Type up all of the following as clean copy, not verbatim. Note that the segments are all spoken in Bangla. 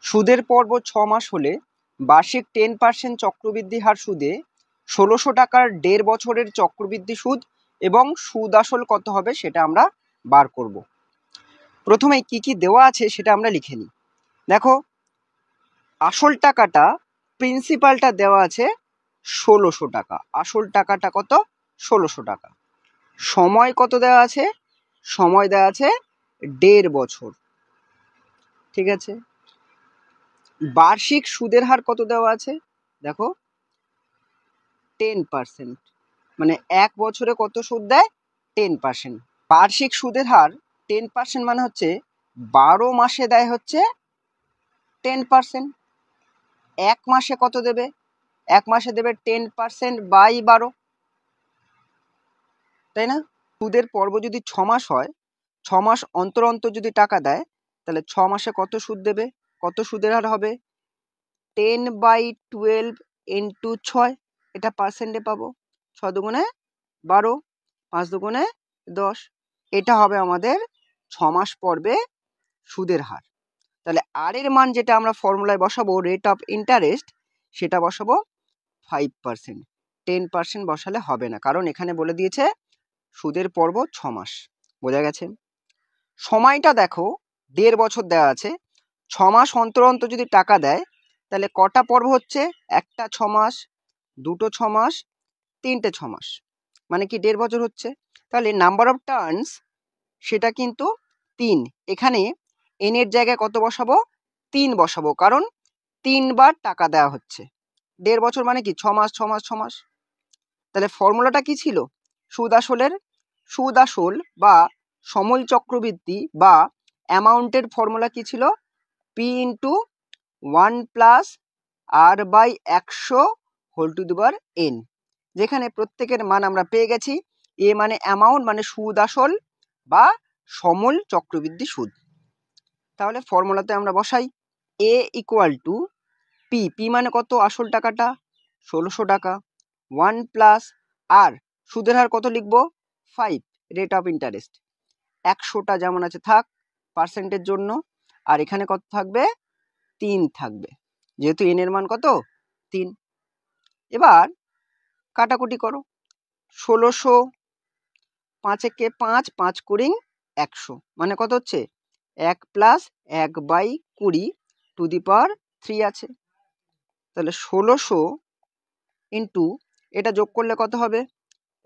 সুদের পর্ব 6 মাস হলে বার্ষিক 10% চক্রবৃদ্ধি হার সুদে ১৬০০ টাকার ১.৫ বছরের চক্রবৃদ্ধি সুদ এবং সুদ আসল কত হবে সেটা আমরা বার করব। প্রথমে কি কি দেওয়া আছে সেটা আমরা লিখে নিই। দেখো, আসল টাকাটা, প্রিন্সিপালটা দেওয়া আছে ১৬০০ টাকা। আসল টাকাটা কত? ১৬০০ টাকা। সময় কত দেওয়া আছে? সময় দেওয়া আছে ১.৫ বছর। ঠিক আছে। বার্ষিক সুদের হার কত দেওয়া আছে? দেখো, 10%, মানে ১ বছরে কত সুদ দেয়? 10%। বার্ষিক সুদের হার 10% মানে হচ্ছে 12 মাসে দেয় হচ্ছে 10%। 1 মাসে কত দেবে? 1 মাসে দেবে 10% বাই 12, তাই না? সুদের পর্ব যদি 6 মাস হয়, 6 মাস অন্তর অন্তর যদি টাকা দেয়, তাহলে 6 মাসে কত সুদ দেবে? কত সুদের হার হবে? 10/12 ইন্টু 6, এটা পার্সেন্টে পাবো। 6 দুগুণে 12, 5 দুগুণে 10, এটা হবে আমাদের 6 মাস পর্বে সুদের হার। তাহলে আর এর মান যেটা আমরা ফর্মুলায় বসাবো, রেট অফ ইন্টারেস্ট, সেটা বসাবো 5%। 10% বসালে হবে না, কারণ এখানে বলে দিয়েছে সুদের পর্ব 6 মাস। বোঝা গেছে? সময়টা দেখো, 1.৫ বছর দেওয়া আছে। 6 মাস অন্তর অন্তর যদি টাকা দেয়, তাহলে কটা পর্ব হচ্ছে? একটা 6 মাস, দুটো 6 মাস, তিনটে 6 মাস, মানে কি 1.৫ বছর হচ্ছে। তাহলে নাম্বার অফ টার্নস সেটা কিন্তু 3। এখানে এন এর জায়গায় কত বসাবো? 3 বসাবো, কারণ 3 বার টাকা দেওয়া হচ্ছে। 1.৫ বছর মানে কি 6 মাস 6 মাস 6 মাস। তাহলে ফর্মুলাটা কি ছিল? সুদ আসল বা সময় চক্রবৃদ্ধি বা অ্যামাউন্টের ফর্মুলা কি ছিল? P into 1 plus R by 100 whole to the power n, যেখানে প্রত্যেকের মান আমরা পেয়ে গেছি। এ মানে অ্যামাউন্ট, মানে সুদ আসল বা সমল চক্রবৃদ্ধি সুদ। তাহলে ফর্মুলাতে আমরা বসাই এ ইকুয়াল টু পি। পি মানে কত? আসল টাকাটা ১৬০০ টাকা, 1 প্লাস আর সুদের হার কত লিখবো? 5, রেট অফ ইন্টারেস্ট। 100টা যেমন আছে থাক পার্সেন্টের জন্য, আর এখানে কত থাকবে? 3 থাকবে, যেহেতু এন এর মান কত? 3। এবার কাটাকুটি করো। ১৬০০, ৫ একে ৫, ৫ কুড়ি ১০০, মানে কত হচ্ছে? 1 প্লাস 1/20 টু দি পাওয়ার 3 আছে। তাহলে ১৬০০ ইন্টু এটা যোগ করলে কত হবে?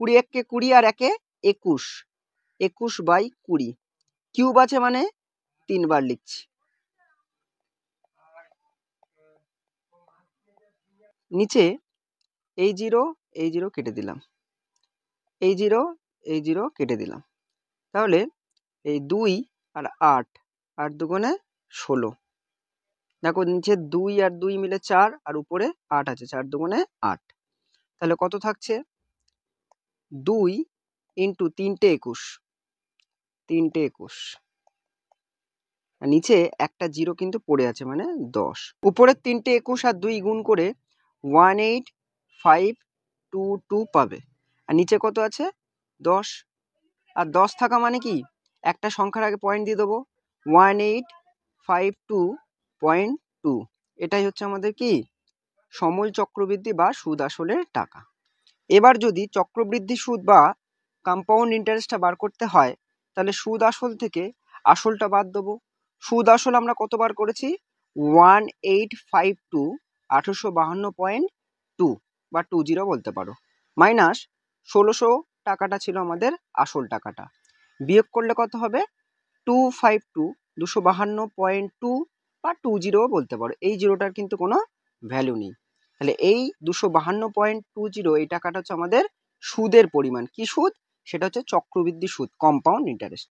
২০ একে ২০ আর একে ২১, ২১/20 কিউব আছে মানে 3 বার লিখছি। নিচে এই 0 কেটে দিলাম, এই 0 কেটে দিলাম। তাহলে এই 2 আর 8, 8 দুগুণে 16। দেখো নিচে 2 আর 2 মিলে 4, আর উপরে 8 আছে, 4 দুগুণে 8। তাহলে কত থাকছে? 2 ইন্টু 3টে 21, 3টে 21, আর নিচে একটা 0 কিন্তু পড়ে আছে, মানে 10। উপরের 3টে 21 আর 2 গুণ করে 18522 পাবে, আর নিচে কত আছে? 10। আর 10 থাকা মানে কি? একটা সংখ্যার আগে পয়েন্ট দিয়ে দেবো, 1852.2। এটাই হচ্ছে আমাদের কি? সমল চক্রবৃদ্ধি বা সুদ আসলের টাকা। এবার যদি চক্রবৃদ্ধি সুদ বা কম্পাউন্ড ইন্টারেস্টটা বার করতে হয়, তাহলে সুদ আসল থেকে আসলটা বাদ দেবো। সুদ আসল আমরা কত বার করেছি? 1852, 1852.2 বা 20 বলতে পারো, মাইনাস ১৬০০ টাকাটা ছিল আমাদের আসল টাকাটা, বিয়োগ করলে কত হবে? 252, 252.2 বা 20 বলতে পারো। এই জিরোটার কিন্তু কোনো ভ্যালু নেই। তাহলে এই 252.20 এই টাকাটা হচ্ছে আমাদের সুদের পরিমাণ। কি সুদ? সেটা হচ্ছে চক্রবৃদ্ধি সুদ, কম্পাউন্ড ইন্টারেস্ট।